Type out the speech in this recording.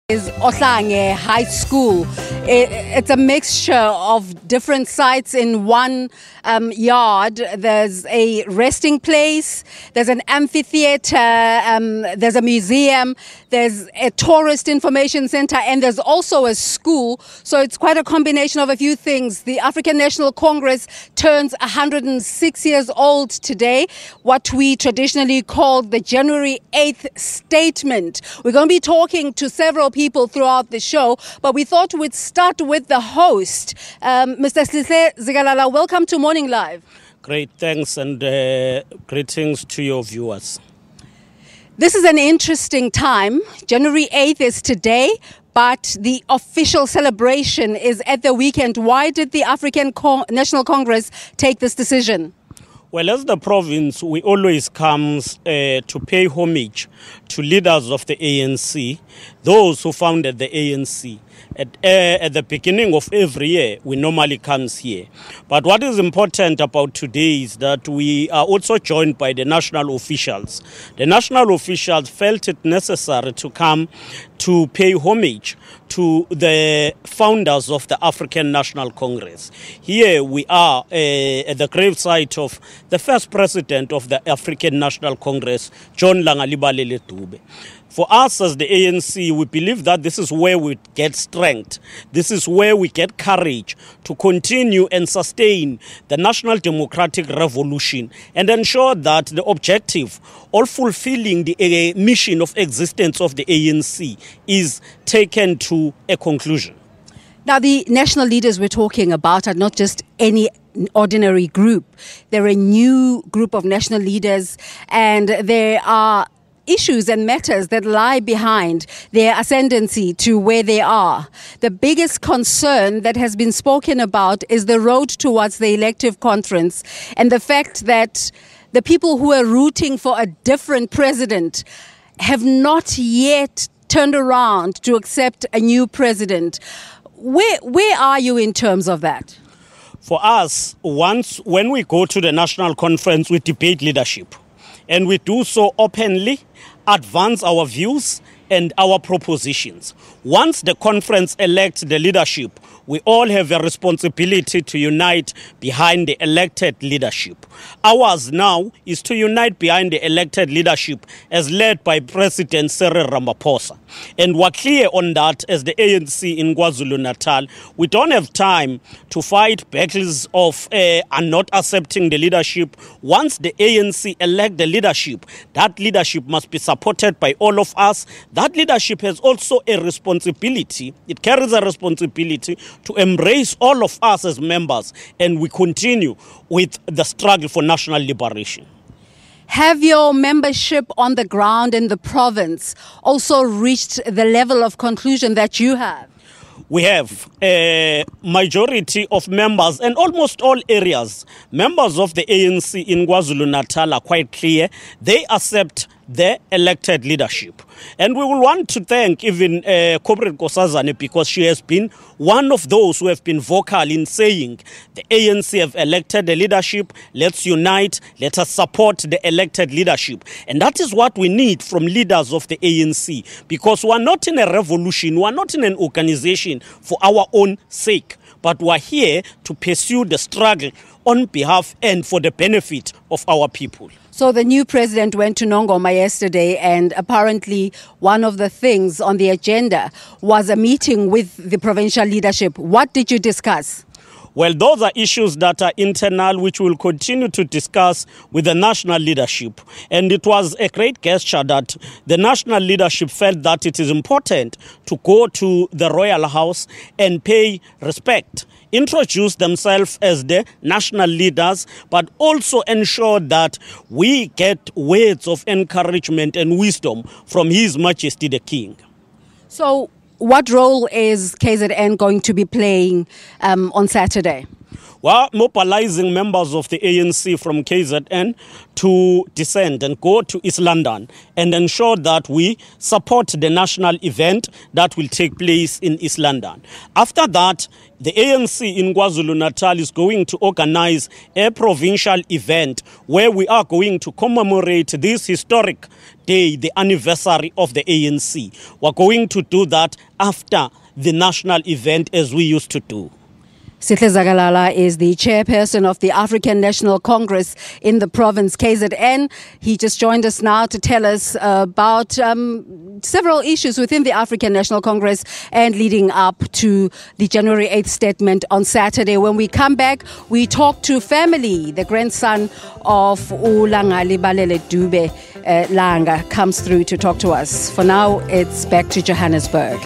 Is Ohlange High School. It's a mixture of different sites in one yard. There's a resting place, there's an amphitheater, there's a museum, there's a tourist information center, and there's also a school. So it's quite a combination of a few things. The African National Congress turns 106 years old today, what we traditionally call the January 8th statement. We're going to be talking to several people throughout the show, but we thought we'd start with the host. Mr. Sihle Zikalala, welcome to Morning Live. Great, thanks, and greetings to your viewers. This is an interesting time. January 8th is today, but the official celebration is at the weekend. Why did the African National Congress take this decision? Well, as the province, we always come to pay homage to leaders of the ANC, those who founded the ANC. At the beginning of every year, we normally come here. But what is important about today is that we are also joined by the national officials. The national officials felt it necessary to come to pay homage to the founders of the African National Congress. Here we are at the gravesite of the first president of the African National Congress, John DUBE. For us as the ANC, we believe that this is where we get strength. This is where we get courage to continue and sustain the national democratic revolution and ensure that the objective of fulfilling the mission of existence of the ANC is taken to a conclusion. Now, the national leaders we're talking about are not just any ordinary group. They're a new group of national leaders, and there are issues and matters that lie behind their ascendancy to where they are. The biggest concern that has been spoken about is the road towards the elective conference and the fact that the people who are rooting for a different president have not yet turned around to accept a new president. Where are you in terms of that? For us, when we go to the national conference, we debate leadership. And we do so openly, advance our views and our propositions. Once the conference elects the leadership, we all have a responsibility to unite behind the elected leadership. Ours now is to unite behind the elected leadership as led by President CYRIL RAMAPHOSA. And we're clear on that as the ANC in KWAZULU-Natal. We don't have time to fight battles of not accepting the leadership. Once the ANC elect the leadership, that leadership must be supported by all of us. That leadership has also a responsibility. It carries a responsibility to embrace all of us as members, and we continue with the struggle for national liberation. Have your membership on the ground in the province also reached the level of conclusion that you have? We have a majority of members and almost all areas. Members of the ANC in KwaZulu-Natal are quite clear. They accept the elected leadership. And we will want to thank even Comrade Nkosazana, because she has been one of those who have been vocal in saying the ANC have elected the leadership, let's unite, let us support the elected leadership. And that is what we need from leaders of the ANC, because we are not in a revolution, we are not in an organization for our own sake, but we are here to pursue the struggle on behalf and for the benefit of our people. So the new president went to Nongoma yesterday, and apparently one of the things on the agenda was a meeting with the provincial leadership. What did you discuss? Well, those are issues that are internal, which we'll continue to discuss with the national leadership. And it was a great gesture that the national leadership felt that it is important to go to the Royal House and pay respect, introduce themselves as the national leaders, but also ensure that we get words of encouragement and wisdom from His Majesty the King. So what role is KZN going to be playing on Saturday? We're mobilizing members of the ANC from KZN to descend and go to East London and ensure that we support the national event that will take place in East London. After that, the ANC in KwaZulu-Natal is going to organize a provincial event where we are going to commemorate this historic day, the anniversary of the ANC. We're going to do that after the national event as we used to do. Sihle Zikalala is the chairperson of the African National Congress in the province KZN. He just joined us now to tell us about several issues within the African National Congress and leading up to the January 8th statement on Saturday. When we come back, we talk to family. The grandson of Ulangali Balele DUBE, Langa, comes through to talk to us. For now, it's back to Johannesburg.